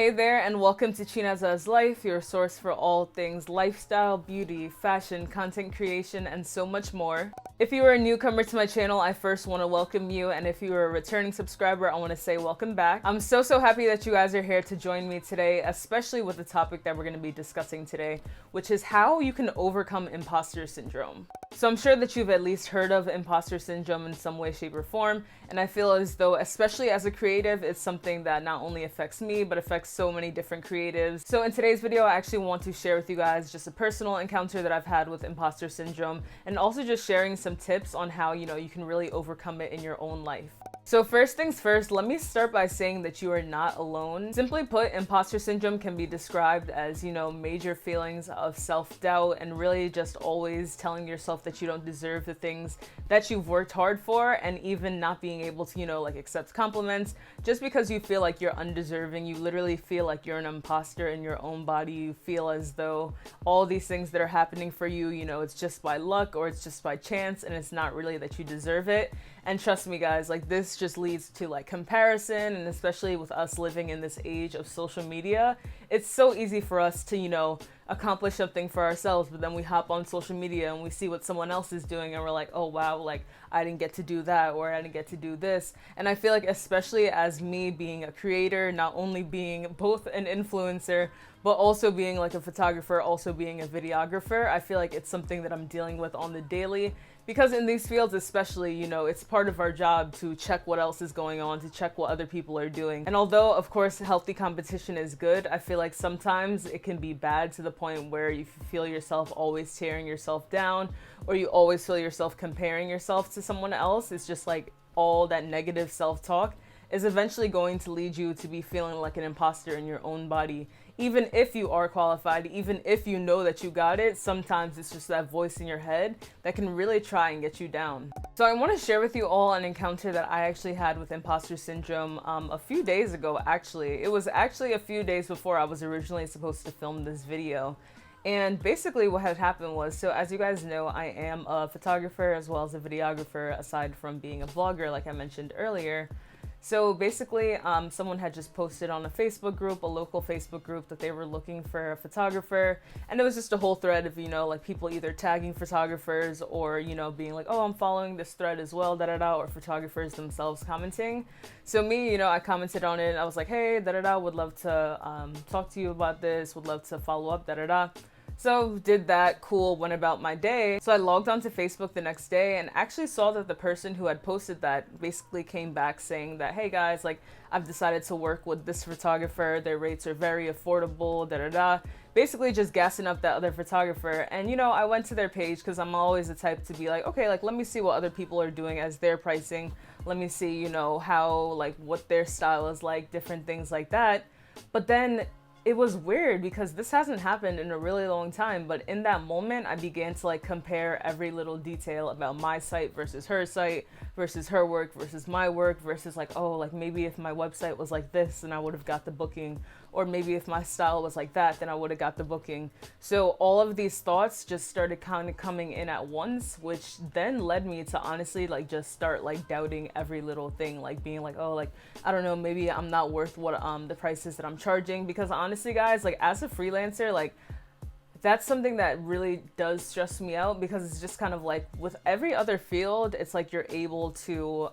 Hey there, and welcome to Chinaza's Life, your source for all things lifestyle, beauty, fashion, content creation, and so much more. If you are a newcomer to my channel, I first want to welcome you, and if you are a returning subscriber, I want to say welcome back. I'm so happy that you guys are here to join me today, especially with the topic that we're going to be discussing today, which is how you can overcome imposter syndrome. So I'm sure that you've at least heard of imposter syndrome in some way, shape, or form, and I feel as though, especially as a creative, it's something that not only affects me, but affects so many different creatives. So in today's video, I actually want to share with you guys just a personal encounter that I've had with imposter syndrome, and also just sharing some tips on how, you can really overcome it in your own life. So first things first, let me start by saying that you are not alone. Simply put, imposter syndrome can be described as, major feelings of self-doubt and really just always telling yourself that you don't deserve the things that you've worked hard for, and even not being able to, accept compliments just because you feel like you're undeserving. You literally feel like you're an imposter in your own body. You feel as though all these things that are happening for you, it's just by luck or it's just by chance, and it's not really that you deserve it. And trust me guys, this just leads to comparison, and especially with us living in this age of social media, it's so easy for us to, accomplish something for ourselves, but then we hop on social media and we see what someone else is doing and we're like, oh wow, I didn't get to do that, or I didn't get to do this. And I feel like, especially as me being a creator, not only being both an influencer, but also being a photographer, also being a videographer, I feel like it's something that I'm dealing with on the daily. Because in these fields especially, it's part of our job to check what else is going on, to check what other people are doing. And although, of course, healthy competition is good, I feel like sometimes it can be bad to the point where you feel yourself always tearing yourself down, or you always feel yourself comparing yourself to someone else. It's just all that negative self-talk is eventually going to lead you to be feeling like an imposter in your own body. Even if you are qualified, even if you know that you got it, sometimes it's just that voice in your head that can really try and get you down. So I want to share with you all an encounter that I actually had with imposter syndrome a few days ago, actually. It was actually a few days before I was originally supposed to film this video. And basically what had happened was, so as you guys know, I am a photographer as well as a videographer, aside from being a vlogger, like I mentioned earlier. So basically, someone had just posted on a Facebook group, a local Facebook group, that they were looking for a photographer. And it was just a whole thread of, people either tagging photographers or, being like, oh, I'm following this thread as well, da-da-da, or photographers themselves commenting. So me, I commented on it. I was like, hey, da-da-da, would love to talk to you about this, would love to follow up, da-da-da. So did that, cool, went about my day. So I logged onto Facebook the next day and actually saw that the person who had posted that basically came back saying that, hey guys, I've decided to work with this photographer, their rates are very affordable, da-da-da. Basically just gassing up that other photographer. And I went to their page because I'm always the type to be like, okay, let me see what other people are doing as their pricing. Let me see, how, what their style is like, different things like that. But then it was weird because this hasn't happened in a really long time, but in that moment I began to compare every little detail about my site versus her site versus her work versus my work versus maybe if my website was like this then I would have got the booking, or maybe if my style was like that then I would have got the booking. So all of these thoughts just started kind of coming in at once, which then led me to honestly just start doubting every little thing, being oh, I don't know, maybe I'm not worth what the prices that I'm charging. Because honestly guys, as a freelancer, that's something that really does stress me out, because it's just kind of with every other field, it's you're able to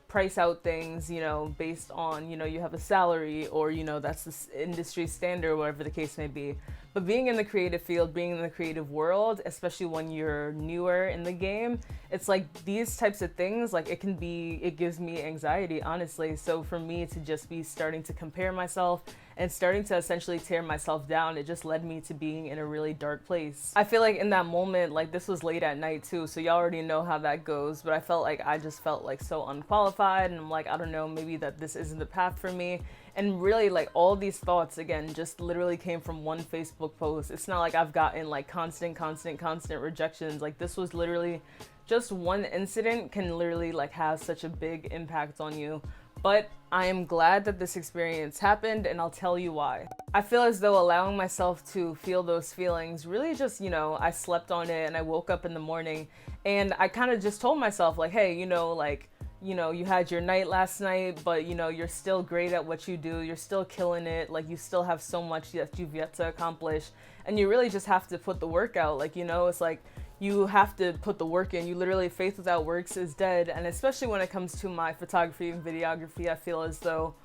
price out things, based on, you have a salary, or, that's the industry standard, whatever the case may be. But being in the creative field, being in the creative world, especially when you're newer in the game, it's these types of things, it gives me anxiety, honestly. So for me to just be starting to compare myself and starting to essentially tear myself down, it just led me to being in a really dark place. I feel in that moment, this was late at night too, so y'all already know how that goes, but I felt I just felt so unqualified, and I'm I don't know, maybe that this isn't the path for me. And really all these thoughts again just literally came from one Facebook post. It's not I've gotten constant rejections. This was literally just one incident can literally have such a big impact on you. But I am glad that this experience happened, and I'll tell you why. I feel as though allowing myself to feel those feelings really just, I slept on it and I woke up in the morning and I kind of just told myself hey, you know, you had your night last night, but you know, you're still great at what you do. You're still killing it. Like, you still have so much that you've yet to accomplish. And you really just have to put the work out. Like, you know, it's like you have to put the work in. You literally, faith without works is dead. And especially when it comes to my photography and videography, I feel as though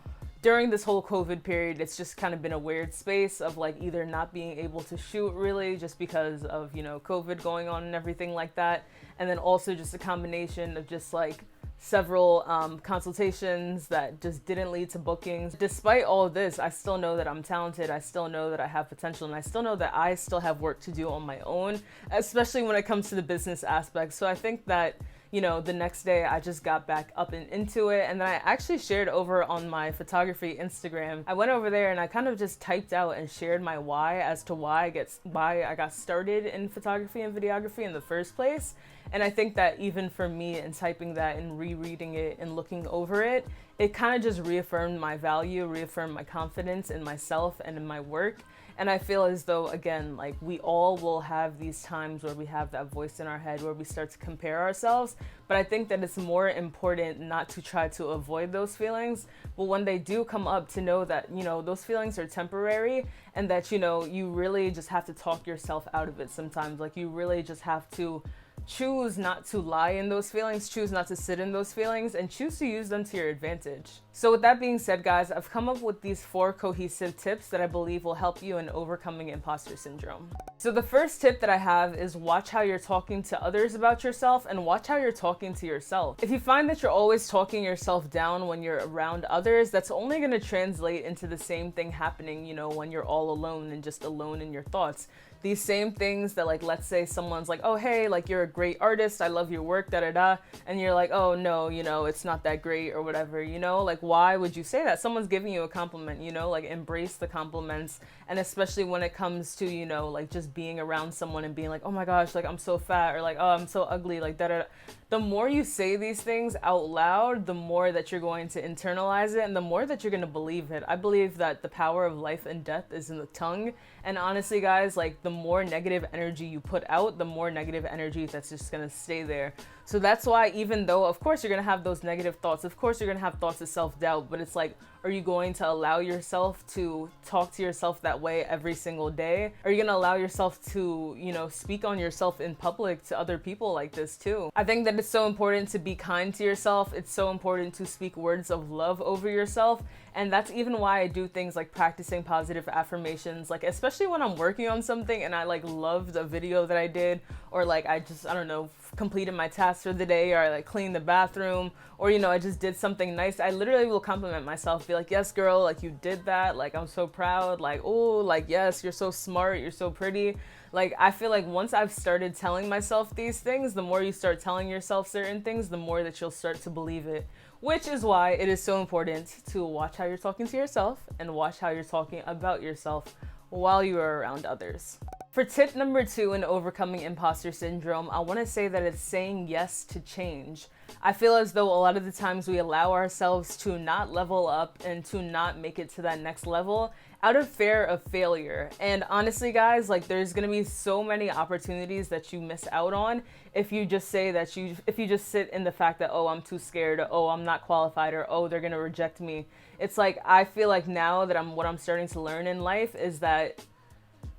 during this whole COVID period, it's just kind of been a weird space of like either not being able to shoot really just because of, you know, COVID going on and everything like that. And then also just a combination of just like several consultations that just didn't lead to bookings. Despite all of this, I still know that I'm talented. I still know that I have potential, and I still know that I still have work to do on my own, especially when it comes to the business aspect. So I think that, you know, the next day I just got back up and into it. And then I actually shared over on my photography Instagram. I went over there and I kind of just typed out and shared my why as to why I got started in photography and videography in the first place. And I think that even for me, in typing that and rereading it and looking over it, it kind of just reaffirmed my value, reaffirmed my confidence in myself and in my work. And I feel as though, again, like we all will have these times where we have that voice in our head where we start to compare ourselves. But I think that it's more important not to try to avoid those feelings. But when they do come up, to know that, you know, those feelings are temporary, and that, you know, you really just have to talk yourself out of it sometimes. Like, you really just have to choose not to lie in those feelings, choose not to sit in those feelings, and choose to use them to your advantage. So with that being said, guys, I've come up with these 4 cohesive tips that I believe will help you in overcoming imposter syndrome. So the first tip that I have is watch how you're talking to others about yourself, and watch how you're talking to yourself. If you find that you're always talking yourself down when you're around others, that's only going to translate into the same thing happening, you know, when you're all alone and just alone in your thoughts. These same things that, like, let's say someone's like, oh, hey, like, you're a great artist, I love your work, da da da, and you're like, oh no, you know, it's not that great or whatever, you know, like, why would you say that? Someone's giving you a compliment, you know, like, embrace the compliments. And especially when it comes to, you know, like, just being around someone and being like, oh my gosh, like, I'm so fat, or like, oh, I'm so ugly, like, da da da. The more you say these things out loud, the more that you're going to internalize it, and the more that you're going to believe it. I believe that the power of life and death is in the tongue. And honestly, guys, like, the more negative energy you put out, the more negative energy that's just going to stay there. So that's why, even though, of course, you're going to have those negative thoughts, of course, you're going to have thoughts of self-doubt, but it's like, are you going to allow yourself to talk to yourself that way every single day? Are you going to allow yourself to, you know, speak on yourself in public to other people like this too? I think that it's so important to be kind to yourself. It's so important to speak words of love over yourself. And that's even why I do things like practicing positive affirmations, like, especially when I'm working on something and I like loved a video that I did, or like I don't know, completed my task for the day, or I like cleaned the bathroom, or, you know, I just did something nice. I literally will compliment myself, be like, yes, girl, like, you did that. Like, I'm so proud. Like, oh, like, yes, you're so smart. You're so pretty. Like, I feel like once I've started telling myself these things, the more you start telling yourself certain things, the more that you'll start to believe it. Which is why it is so important to watch how you're talking to yourself and watch how you're talking about yourself while you are around others. For tip number 2 in overcoming imposter syndrome, I want to say that it's saying yes to change. I feel as though a lot of the times we allow ourselves to not level up and to not make it to that next level out of fear of failure. And honestly, guys, like, there's gonna be so many opportunities that you miss out on if you just say that if you just sit in the fact that, oh, I'm too scared, or, oh, I'm not qualified, or, oh, they're gonna reject me. It's like, I feel like now that what I'm starting to learn in life is that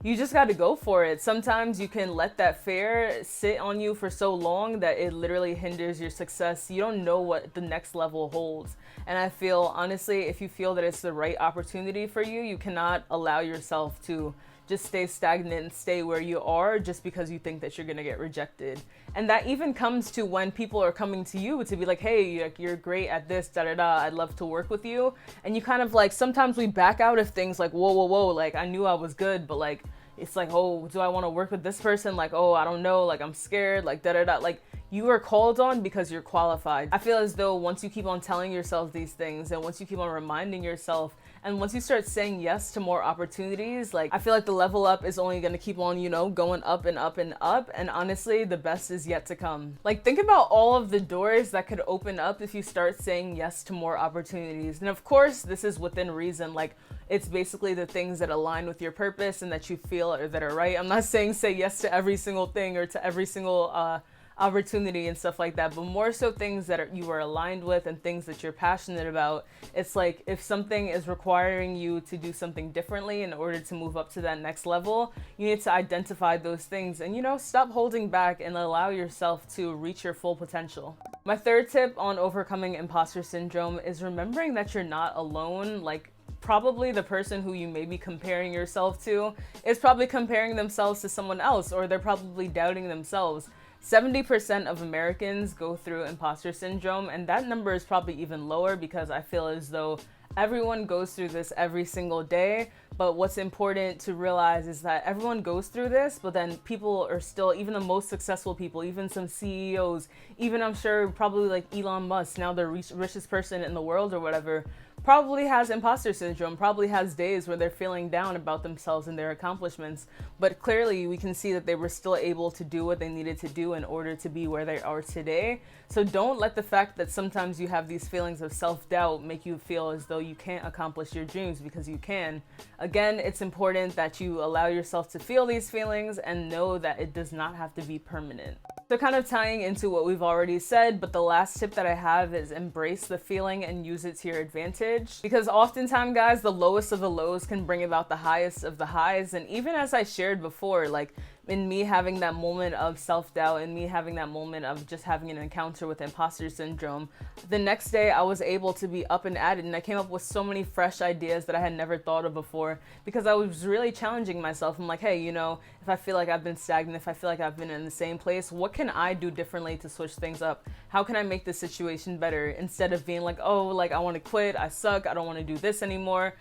you just got to go for it. Sometimes you can let that fear sit on you for so long that it literally hinders your success. You don't know what the next level holds. And I feel, honestly, if you feel that it's the right opportunity for you, you cannot allow yourself to just stay stagnant and stay where you are just because you think that you're gonna get rejected. And that even comes to when people are coming to you to be like, hey, you're great at this, da da da, I'd love to work with you. And you kind of like, sometimes we back out of things like, whoa, like, I knew I was good, but like, it's like, oh, do I want to work with this person? Like, oh, I don't know, like, I'm scared, like, da da da. Like, you are called on because you're qualified. I feel as though once you keep on telling yourself these things, and once you keep on reminding yourself, and once you start saying yes to more opportunities, like, I feel like the level up is only gonna keep on, you know, going up and up and up. And honestly, the best is yet to come. Like, think about all of the doors that could open up if you start saying yes to more opportunities. And of course, this is within reason. Like, it's basically the things that align with your purpose and that you feel or that are right. I'm not saying say yes to every single thing or to every single opportunity and stuff like that, but more so things that you are aligned with and things that you're passionate about. It's like if something is requiring you to do something differently in order to move up to that next level, you need to identify those things and, you know, stop holding back and allow yourself to reach your full potential. My third tip on overcoming imposter syndrome is remembering that you're not alone. Like, probably the person who you may be comparing yourself to is probably comparing themselves to someone else, or they're probably doubting themselves. 70% of Americans go through imposter syndrome, and that number is probably even lower because I feel as though everyone goes through this every single day. But what's important to realize is that everyone goes through this, but then people are still, even the most successful people, even some CEOs, even I'm sure probably like Elon Musk, now the richest person in the world or whatever, probably has imposter syndrome, probably has days where they're feeling down about themselves and their accomplishments. But clearly we can see that they were still able to do what they needed to do in order to be where they are today. So don't let the fact that sometimes you have these feelings of self-doubt make you feel as though you can't accomplish your dreams, because you can. Again, it's important that you allow yourself to feel these feelings and know that it does not have to be permanent. So kind of tying into what we've already said, but the last tip that I have is embrace the feeling and use it to your advantage. Because oftentimes, guys, the lowest of the lows can bring about the highest of the highs. And even as I shared before, like in me having that moment of self-doubt and me having that moment of just having an encounter with imposter syndrome, the next day I was able to be up and at it, and I came up with so many fresh ideas that I had never thought of before because I was really challenging myself. I'm like, hey, you know, if I feel like I've been stagnant, if I feel like I've been in the same place, what can I do differently to switch things up? How can I make this situation better? Instead of being like, oh, like I want to quit, I suck, I don't want to do this anymore.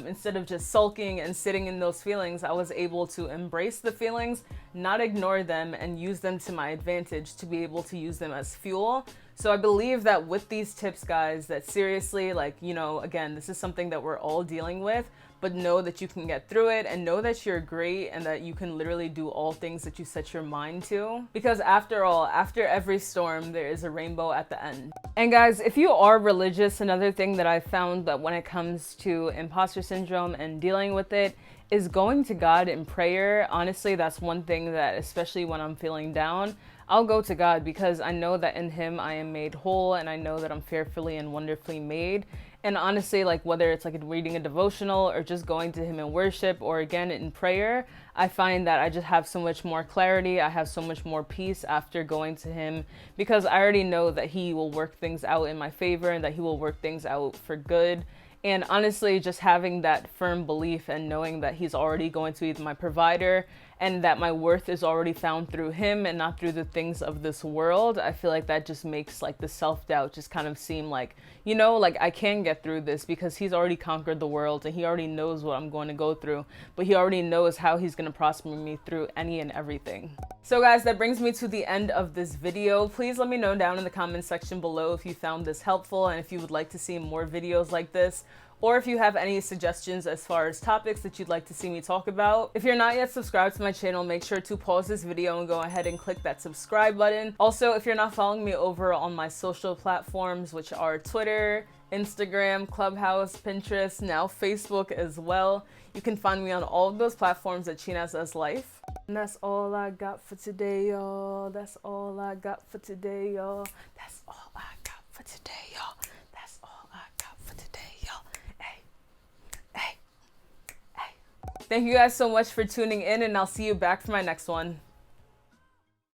Instead of just sulking and sitting in those feelings, I was able to embrace the feelings, not ignore them, and use them to my advantage to be able to use them as fuel. So I believe that with these tips, guys, that seriously, like, you know, again, this is something that we're all dealing with, but know that you can get through it and know that you're great and that you can literally do all things that you set your mind to. Because after all, after every storm, there is a rainbow at the end. And guys, if you are religious, another thing that I found that when it comes to imposter syndrome and dealing with it is going to God in prayer. Honestly, that's one thing that, especially when I'm feeling down, I'll go to God because I know that in Him I am made whole, and I know that I'm fearfully and wonderfully made. And honestly, like whether it's like reading a devotional or just going to Him in worship or again in prayer, I find that I just have so much more clarity. I have so much more peace after going to Him because I already know that He will work things out in my favor and that He will work things out for good. And honestly, just having that firm belief and knowing that He's already going to be my provider and that my worth is already found through Him and not through the things of this world, I feel like that just makes like the self-doubt just kind of seem like, you know, like I can get through this because He's already conquered the world and He already knows what I'm going to go through, but He already knows how He's going to prosper me through any and everything. So guys, that brings me to the end of this video. Please let me know down in the comment section below if you found this helpful and if you would like to see more videos like this, or if you have any suggestions as far as topics that you'd like to see me talk about. If you're not yet subscribed to my channel, make sure to pause this video and go ahead and click that subscribe button. Also, if you're not following me over on my social platforms, which are Twitter, Instagram, Clubhouse, Pinterest, now Facebook as well, you can find me on all of those platforms at Chinas as Life. And that's all I got for today, y'all. That's all I got for today, y'all. That's all I got for today, y'all. That's all I got for today, y'all. Hey, hey, hey. Thank you guys so much for tuning in, and I'll see you back for my next one.